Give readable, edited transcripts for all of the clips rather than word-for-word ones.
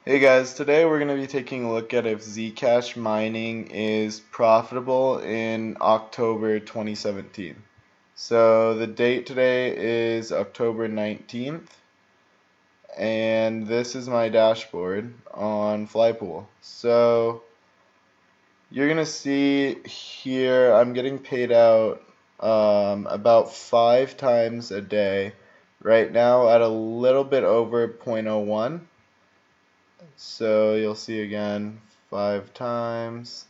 Hey guys, today we're going to be taking a look at if Zcash mining is profitable in October 2017. So the date today is October 19th, and this is my dashboard on Flypool. So you're going to see here I'm getting paid out about 5 times a day right now at a little bit over 0.01. So you'll see again 5 times,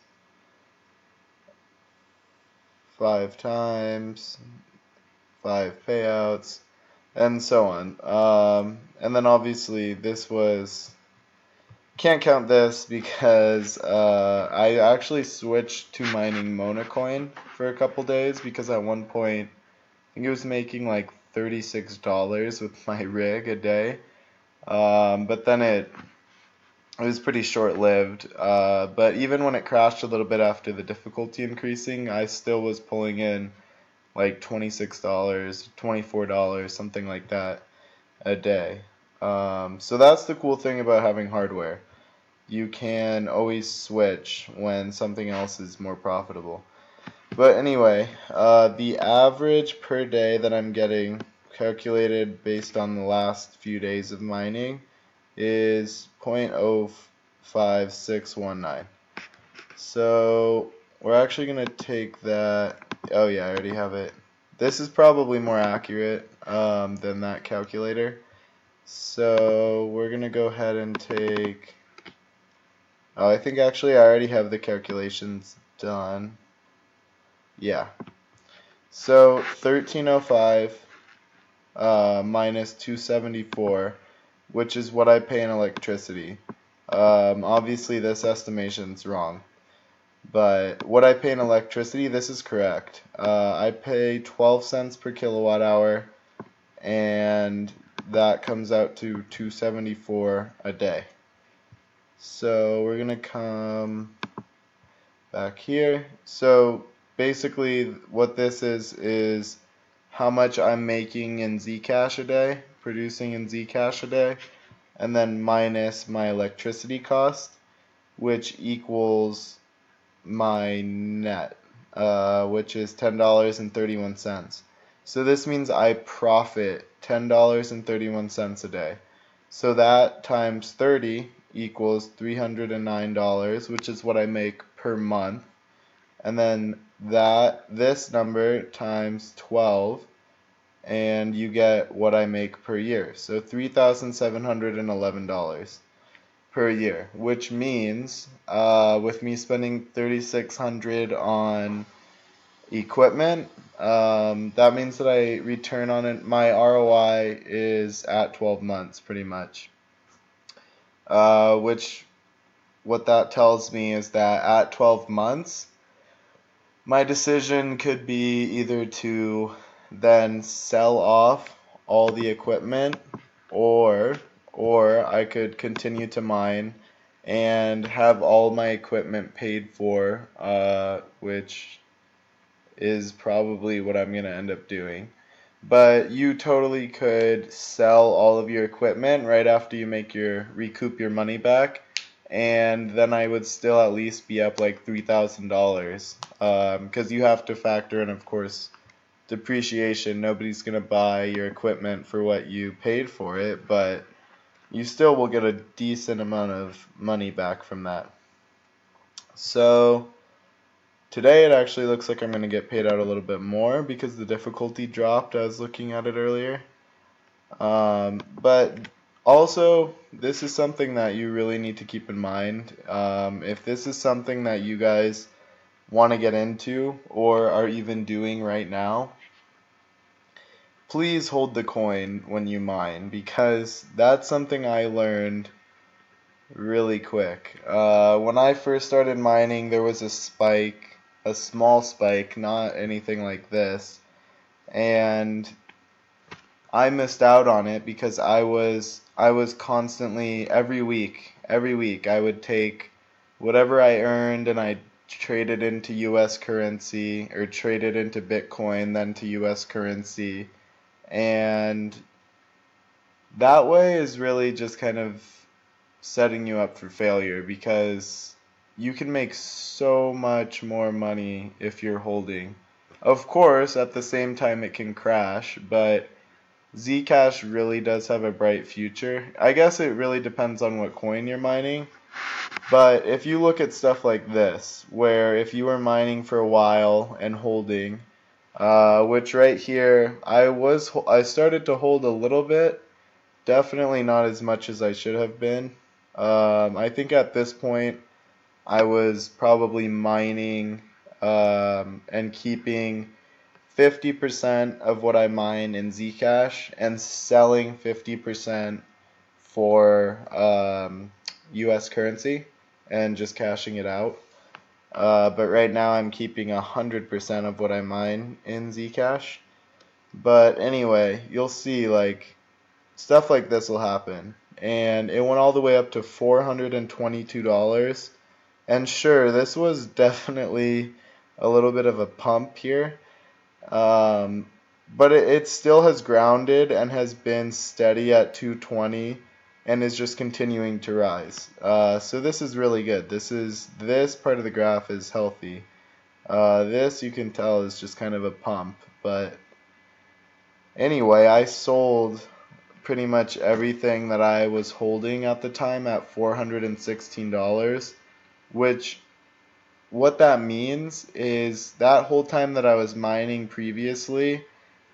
5 times, 5 payouts, and so on. And then obviously this was, can't count this because I actually switched to mining Monacoin for a couple days because at one point I think it was making like $36 with my rig a day. But then it was pretty short-lived, but even when it crashed a little bit after the difficulty increasing, I still was pulling in like $26, $24, something like that a day. So that's the cool thing about having hardware. You can always switch when something else is more profitable. But anyway, the average per day that I'm getting, calculated based on the last few days of mining, is 0.05619. So we're actually going to take that. Oh yeah, I already have it. This is probably more accurate than that calculator. So we're going to go ahead and take, oh, I think actually I already have the calculations done. Yeah. So 1305 minus 274, which is what I pay in electricity. Obviously this estimation's wrong, but what I pay in electricity, this is correct. I pay 12 cents per kilowatt hour, and that comes out to 274 a day. So we're gonna come back here. So basically what this is how much I'm making in Zcash a day, producing in Zcash a day, and then minus my electricity cost, which equals my net, which is $10.31. So this means I profit $10.31 a day. So that times 30 equals $309, which is what I make per month. And then this number times 12, and you get what I make per year. So $3,711 per year, which means with me spending $3,600 on equipment, that means that I return on it. My ROI is at 12 months, pretty much. Which what that tells me is that at 12 months, my decision could be either to then sell off all the equipment, or I could continue to mine and have all my equipment paid for, which is probably what I'm going to end up doing. But you totally could sell all of your equipment right after you recoup your money back, and then I would still at least be up like $3,000, because you have to factor in, of course, depreciation. Nobody's going to buy your equipment for what you paid for it, but you still will get a decent amount of money back from that. So today it actually looks like I'm going to get paid out a little bit more because the difficulty dropped. I was looking at it earlier. But also, this is something that you really need to keep in mind. If this is something that you guys want to get into or are even doing right now, please hold the coin when you mine, because that's something I learned really quick. When I first started mining, there was a spike, a small spike, not anything like this, and I missed out on it because I was constantly every week I would take whatever I earned and I trade it into US currency, or trade it into Bitcoin, then to US currency, and that way is really just kind of setting you up for failure, because you can make so much more money if you're holding. Of course, at the same time it can crash, but Zcash really does have a bright future. I guess it really depends on what coin you're mining. But if you look at stuff like this, where if you were mining for a while and holding, which right here, I started to hold a little bit, definitely not as much as I should have been. I think at this point I was probably mining and keeping 50% of what I mine in Zcash and selling 50% for US currency and just cashing it out. But right now I'm keeping 100% of what I mine in Zcash. But anyway, you'll see like stuff like this will happen. And it went all the way up to $422. And sure, this was definitely a little bit of a pump here. But it still has grounded and has been steady at 220 and is just continuing to rise. So this is really good. This part of the graph is healthy. This you can tell is just kind of a pump. But anyway, I sold pretty much everything that I was holding at the time at $416, which what that means is that whole time that I was mining previously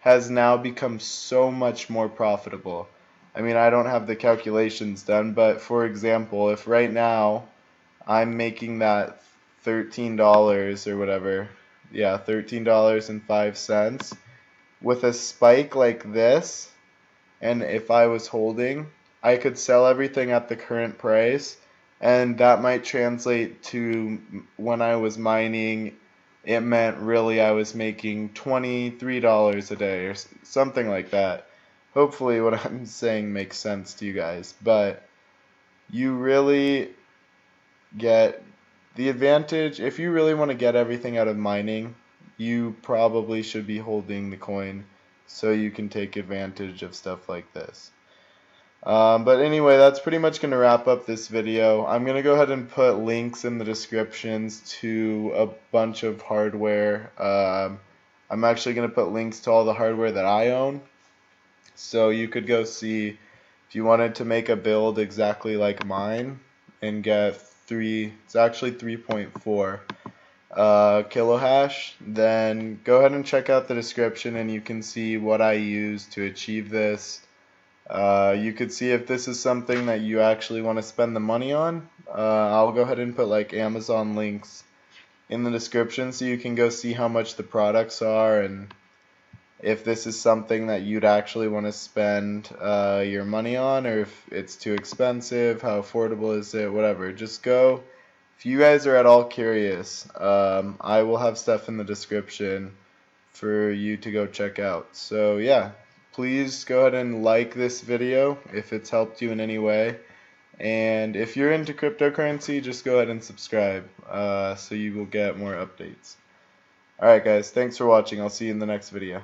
has now become so much more profitable. I mean, I don't have the calculations done, but for example, if right now I'm making that $13 or whatever, yeah, $13.05 with a spike like this, and if I was holding, I could sell everything at the current price, and that might translate to when I was mining, it meant really I was making $23 a day or something like that. Hopefully what I'm saying makes sense to you guys, but you really get the advantage. If you really want to get everything out of mining, you probably should be holding the coin so you can take advantage of stuff like this. But anyway, that's pretty much going to wrap up this video. I'm going to go ahead and put links in the descriptions to a bunch of hardware. I'm actually going to put links to all the hardware that I own. So you could go see if you wanted to make a build exactly like mine and get it's actually 3.4 kilohash, then go ahead and check out the description and you can see what I use to achieve this. You could see if this is something that you actually want to spend the money on. I'll go ahead and put like Amazon links in the description so you can go see how much the products are and if this is something that you'd actually want to spend your money on, or if it's too expensive, how affordable is it, whatever. Just go. If you guys are at all curious, I will have stuff in the description for you to go check out. So yeah, please go ahead and like this video if it's helped you in any way. And if you're into cryptocurrency, just go ahead and subscribe so you will get more updates. Alright guys, thanks for watching. I'll see you in the next video.